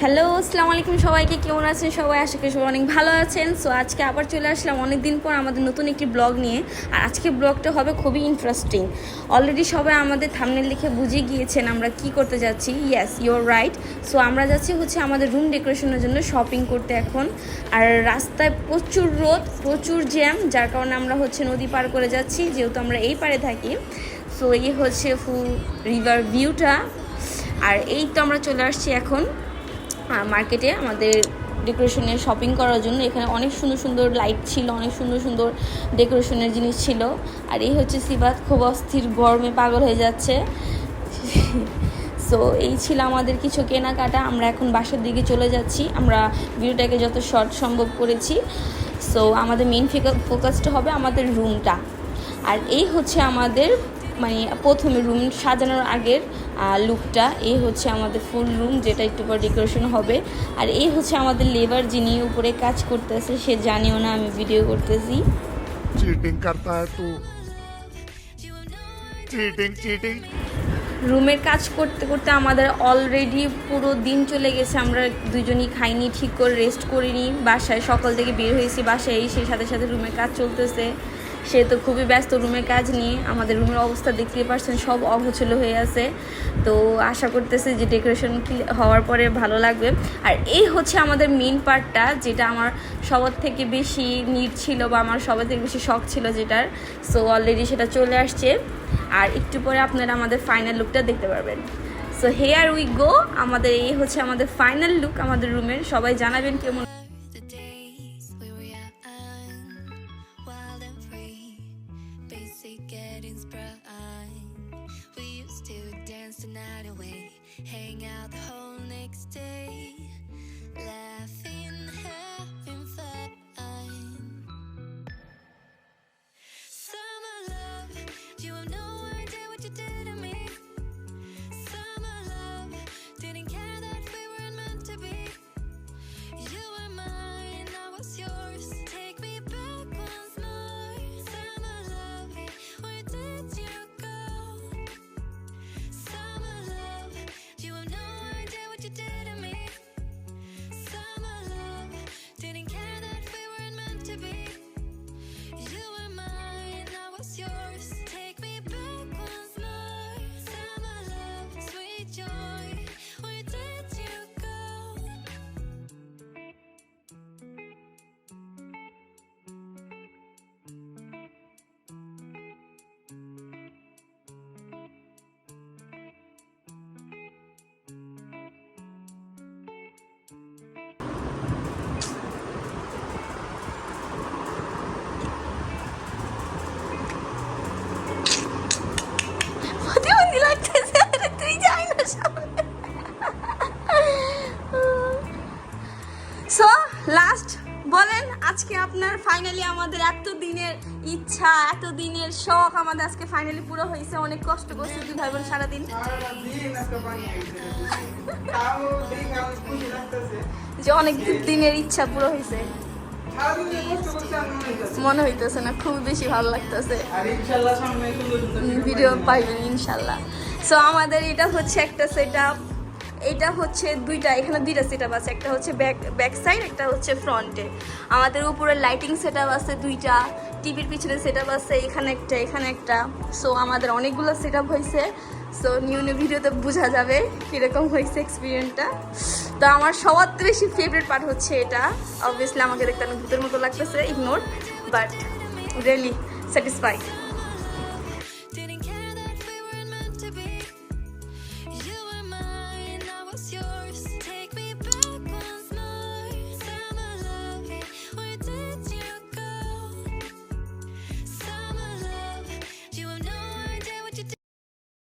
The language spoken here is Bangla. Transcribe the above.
হ্যালো, আসসালামু আলাইকুম সবাইকে। কেমন আছেন সবাই? আশা করি সবাই অনেক ভালো আছেন। সো আজকে আবার চলে আসলাম অনেক দিন পর আমাদের নতুন একটি ব্লগ নিয়ে। আর আজকে ব্লগটা হবে খুবই ইন্টারেস্টিং। অলরেডি সবাই আমাদের থাম্বনেল লিখে বুঝে গিয়েছেন আমরা কি করতে যাচ্ছি। Yes, your right. সো আমরা যাচ্ছি হচ্ছে আমাদের রুম ডেকোরেশনের জন্য শপিং করতে এখন। আর রাস্তায় প্রচুর রোদ, প্রচুর জ্যাম, যার কারণে আমরা হচ্ছে নদী পার করে যাচ্ছি, যেহেতু আমরা এই পারে থাকি। সো এই হচ্ছে ফুল রিভার ভিউটা। আর এই তো আমরা চলে আসছি এখন মার্কেটে আমাদের ডেকোরেশনের শপিং করার জন্য। এখানে অনেক সুন্দর সুন্দর লাইট ছিল, অনেক সুন্দর সুন্দর ডেকোরেশনের জিনিস ছিল। আর এই হচ্ছে সিবাত, খুব অস্থির গরমে পাগল হয়ে যাচ্ছে। সো এই ছিল আমাদের কিছু কেনাকাটা। আমরা এখন বাসার দিকে চলে যাচ্ছি। আমরা ভিডিওটাকে যত শর্ট সম্ভব করেছি। সো আমাদের মেইন ফোকাসটা হবে আমাদের রুমটা। আর এই হচ্ছে আমাদের মানে প্রথমে রুম সাজানোর আগের লুকটা। এই হচ্ছে আমাদের ফুল রুম, যেটা একটু পর ডেকোরেশন হবে। আর এই হচ্ছে আমাদের লেবার, যিনি উপরে কাজ করতেছে, সে জানিও না আমি ভিডিও করতেছি। चीटिंग करता है तू चीटिंग चीटिंग রুমের কাজ করতে করতে আমাদের অলরেডি পুরো দিন চলে গেছে। আমরা দুজনই খাইনি, ঠিক করে রেস্ট করিনি। বাসায় সকাল থেকে বের হয়েছি, বাসায় সেই সাথে সাথে রুমের কাজ চলতেছে। সে তো খুবই ব্যস্ত রুমের কাজ নিয়ে। আমাদের রুমের অবস্থা দেখতেই পারছেন, সব অগোছালো হয়ে আছে। তো আশা করতেছি যে ডেকোরেশন হওয়ার পরে ভালো লাগবে। আর এই হচ্ছে আমাদের মেইন পার্টটা, যেটা আমার সবার থেকে বেশি নিড ছিল বা আমার সবার থেকে বেশি শখ ছিল যেটার। সো অলরেডি সেটা চলে আসছে। আর একটু পরে আপনারা আমাদের ফাইনাল লুকটা দেখতে পারবেন। So here we go. আমাদের এই হচ্ছে আমাদের ফাইনাল লুক আমাদের রুমের। সবাই জানাবেন কেমন। The days we were young, wild and free, basic getting sprung. We used to dance the night away, hang out the whole next day, laughing, having fun. Summer love, you have no idea what you did to me. Summer love, didn't care that we weren't meant to be. You were mine, I was yours. Take me back once more. Summer love, where did you go? Summer love, you have no idea what you did to me. Summer love, didn't care that we weren't meant to be. You were mine, I was yours. Take me back once more. Summer love, sweet joy, where did you go? প্রতিবন্ধী লাগতেছে। আরে তুই যাই না সামনে। সো লাস্ট বলেন, আজকে আপনার ফাইনালি আমাদের এত দিনের ইচ্ছা, এত দিনের শখ আমাদের আজকে ফাইনালি পুরো হয়েছে। অনেক কষ্ট করছে দুই ভাই বোন সারাদিন। যে অনেক দিনের ইচ্ছা পুরো হয়েছে মনে হইতেছে না, খুব বেশি ভালো লাগতেছে। ভিডিও পাইবেন ইনশাল্লাহ। সো আমাদের এটা হচ্ছে একটা সেট আপ, এটা হচ্ছে দুইটা, এখানে দুইটা সেট আপ আছে। একটা হচ্ছে ব্যাক সাইড, একটা হচ্ছে ফ্রন্টে। আমাদের উপরে লাইটিং সেট আপ আছে দুইটা, টিভির পিছনে সেট আপ আছে, এখানে একটা, এখানে একটা। সো আমাদের অনেকগুলো সেট আপ হয়েছে। সো নিউ ভিডিওতে বোঝা যাবে কীরকম হয়েছে এক্সপিরিয়েন্সটা। তো আমার সবার থেকে বেশি ফেভারিট পার্ট হচ্ছে এটা। অবভিয়াসলি আমাকে দেখতে অনেক ভূতের মতো লাগতেছে, ইগনোর, বাট রিয়েলি স্যাটিসফাইড।